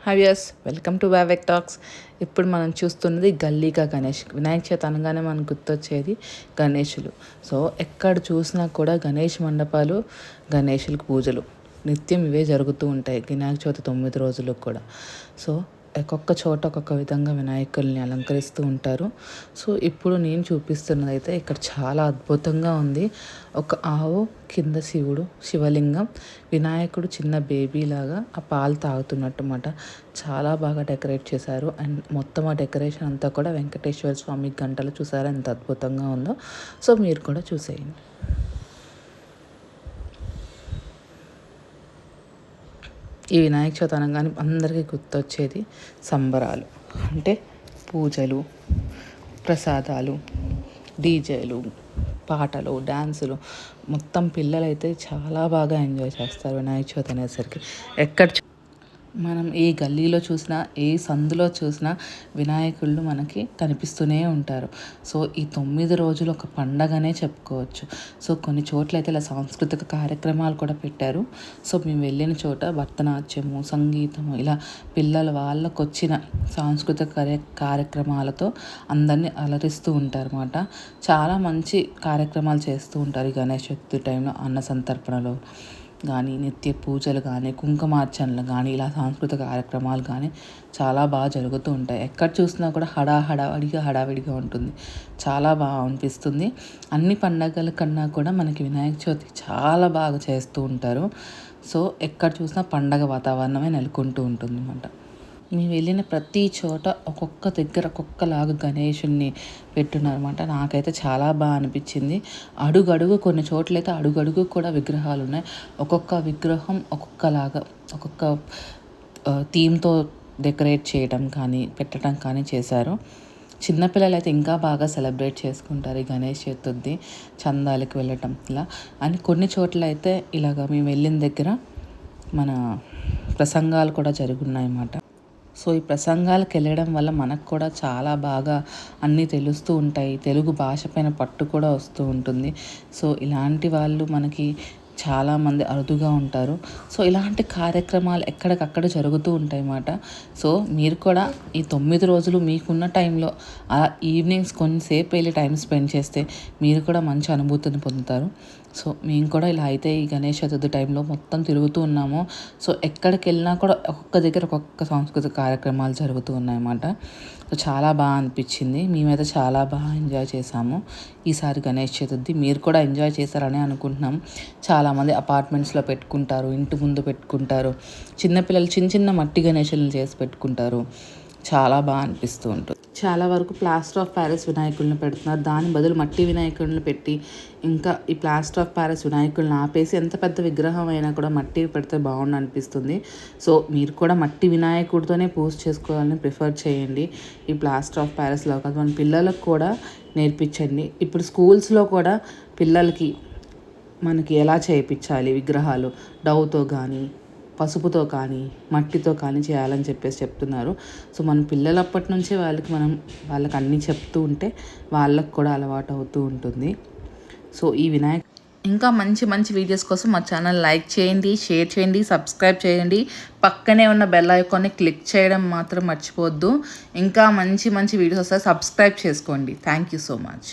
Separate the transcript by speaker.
Speaker 1: Hi viewers, welcome to Vivek talks. ఇప్పుడు మనం చూస్తున్నది గల్లీగా గణేష్. వినాయక చవితి అనగానే మనకు గుర్తొచ్చేది గణేషులు. సో ఎక్కడ చూసినా కూడా గణేష్ మండపాలు, గణేషులకు పూజలు నిత్యం ఇవే జరుగుతూ ఉంటాయి వినాయక చవితి 9 రోజులకు కూడా. సో ఒక్కొక్క చోట ఒక్కొక్క విధంగా వినాయకుల్ని అలంకరిస్తూ ఉంటారు. సో ఇప్పుడు నేను చూపిస్తున్నది అయితే ఇక్కడ చాలా అద్భుతంగా ఉంది. ఒక ఆవు కింద శివుడు, శివలింగం, వినాయకుడు చిన్న బేబీ లాగా ఆ పాలు తాగుతున్నట్టుమాట. చాలా బాగా డెకరేట్ చేశారు. అండ్ మొత్తం ఆ డెకరేషన్ అంతా కూడా వెంకటేశ్వర స్వామి గంటలు చూసారా ఎంత అద్భుతంగా ఉందో. సో మీరు కూడా చూసేయండి. ఈ వినాయక చవితి అనగానే అందరికీ గుర్తొచ్చేది సంబరాలు. అంటే పూజలు, ప్రసాదాలు, డీజేలు, పాటలు, డ్యాన్సులు. మొత్తం పిల్లలైతే చాలా బాగా ఎంజాయ్ చేస్తారు వినాయక చవితి అనేసరికి. ఎక్కడ మనం ఏ గల్లీలో చూసినా, ఏ సందులో చూసినా వినాయకుళ్ళు మనకి కనిపిస్తూనే ఉంటారు. సో ఈ 9 రోజులు ఒక పండగనే చెప్పుకోవచ్చు. సో కొన్ని చోట్ల అయితే ఇలా సాంస్కృతిక కార్యక్రమాలు కూడా పెట్టారు. సో మేము వెళ్ళిన చోట భరతనాట్యము, సంగీతము, ఇలా పిల్లల వాళ్ళకు వచ్చిన సాంస్కృతిక కార్యక్రమాలతో అందరినీ అలరిస్తూ ఉంటారు అన్నమాట. చాలా మంచి కార్యక్రమాలు చేస్తూ ఉంటారు ఈ గణేష్ చతుర్థి టైంలో. అన్న సంతర్పణలు కానీ, నిత్య పూజలు కానీ, కుంకుమార్చనలు కానీ, ఇలా సాంస్కృతిక కార్యక్రమాలు కానీ చాలా బాగా జరుగుతూ ఉంటాయి. ఎక్కడ చూసినా కూడా హడావిడిగా ఉంటుంది. చాలా బాగా అనిపిస్తుంది. అన్ని పండగల కన్నా కూడా మనకి వినాయక చవితి చాలా బాగా చేస్తూ ఉంటారు. సో ఎక్కడ చూసినా పండగ వాతావరణమే నెలకొంటూ ఉంటుంది అన్నమాట. మేము వెళ్ళిన ప్రతి చోట ఒక్కొక్క దగ్గర ఒక్కొక్కలాగా గణేషుని పెట్టున్నారన్నమాట. నాకైతే చాలా బాగా అనిపించింది. అడుగడుగు కొన్ని చోట్లయితే అడుగడుగు కూడా విగ్రహాలు ఉన్నాయి. ఒక్కొక్క విగ్రహం ఒక్కొక్కలాగా ఒక్కొక్క థీమ్తో డెకరేట్ చేయడం కానీ, పెట్టడం కానీ చేశారు. చిన్నపిల్లలు అయితే ఇంకా బాగా సెలబ్రేట్ చేసుకుంటారు ఈ గణేష్ చతుర్థి. చందాలకి వెళ్ళటం ఇలా అని. కొన్ని చోట్ల అయితే ఇలాగ మేము వెళ్ళిన దగ్గర మన ప్రసంగాలు కూడా జరుగున్నాయి అన్నమాట. సో ఈ ప్రసంగాలకు వెళ్ళడం వల్ల మనకు కూడా చాలా బాగా అన్నీ తెలుస్తూ ఉంటాయి. తెలుగు భాష పైన పట్టు కూడా వస్తూ ఉంటుంది. సో ఇలాంటి వాళ్ళు మనకి చాలామంది అరుదుగా ఉంటారు. సో ఇలాంటి కార్యక్రమాలు ఎక్కడికక్కడ జరుగుతూ ఉంటాయి అన్నమాట. సో మీరు కూడా ఈ 9 రోజులు మీకున్న టైంలో అలా ఈవినింగ్స్ కొంతసేపు వెళ్ళి టైం స్పెండ్ చేస్తే మీరు కూడా మంచి అనుభూతిని పొందుతారు. సో మేము కూడా ఇలా అయితే ఈ గణేష్ చతుర్థి టైంలో మొత్తం తిరుగుతూ ఉన్నాము. సో ఎక్కడికి వెళ్ళినా కూడా ఒక్కొక్క దగ్గర ఒక్కొక్క సాంస్కృతిక కార్యక్రమాలు జరుగుతూ ఉన్నాయన్నమాట. సో చాలా బాగా అనిపించింది. మేమైతే చాలా బాగా ఎంజాయ్ చేసాము ఈసారి గణేష్ చతుర్థి. మీరు కూడా ఎంజాయ్ చేశారని అనుకుంటున్నాం. చాలామంది అపార్ట్మెంట్స్లో పెట్టుకుంటారు, ఇంటి ముందు పెట్టుకుంటారు. చిన్నపిల్లలు చిన్న మట్టి గణేషులను చేసి పెట్టుకుంటారు. చాలా బాగా అనిపిస్తూ ఉంటుంది. చాలా వరకు ప్లాస్టర్ ఆఫ్ ప్యారిస్ వినాయకులను పెడుతున్నారు. దాని బదులు మట్టి వినాయకులను పెట్టి, ఇంకా ఈ ప్లాస్టర్ ఆఫ్ ప్యారిస్ వినాయకులను ఆపేసి ఎంత పెద్ద విగ్రహం అయినా కూడా మట్టి పెడితే బాగుండు అనిపిస్తుంది. సో మీరు కూడా మట్టి వినాయకుడితోనే పూజ చేసుకోవాలని ప్రిఫర్ చేయండి. ఈ ప్లాస్టర్ ఆఫ్ ప్యారిస్లో కాదు, మన పిల్లలకు కూడా నేర్పించండి. ఇప్పుడు స్కూల్స్లో కూడా పిల్లలకి మనకి ఎలా చేయించాలి విగ్రహాలు, డౌతో కానీ, పసుపుతో కానీ, మట్టితో కానీ చేయాలని చెప్తున్నారు. సో మన పిల్లలప్పటి నుంచే వాళ్ళకి అన్నీ చెప్తూ ఉంటే వాళ్ళకు కూడా అలవాటు అవుతూ ఉంటుంది. సో ఈ ఇంకా మంచి వీడియోస్ కోసం మా ఛానల్ లైక్ చేయండి, షేర్ చేయండి, సబ్స్క్రైబ్ చేయండి. పక్కనే ఉన్న బెల్ ఐకాన్ని క్లిక్ చేయడం మాత్రం మర్చిపోవద్దు. ఇంకా మంచి వీడియోస్ వస్తాయి. సబ్స్క్రైబ్ చేసుకోండి. Thank you so much.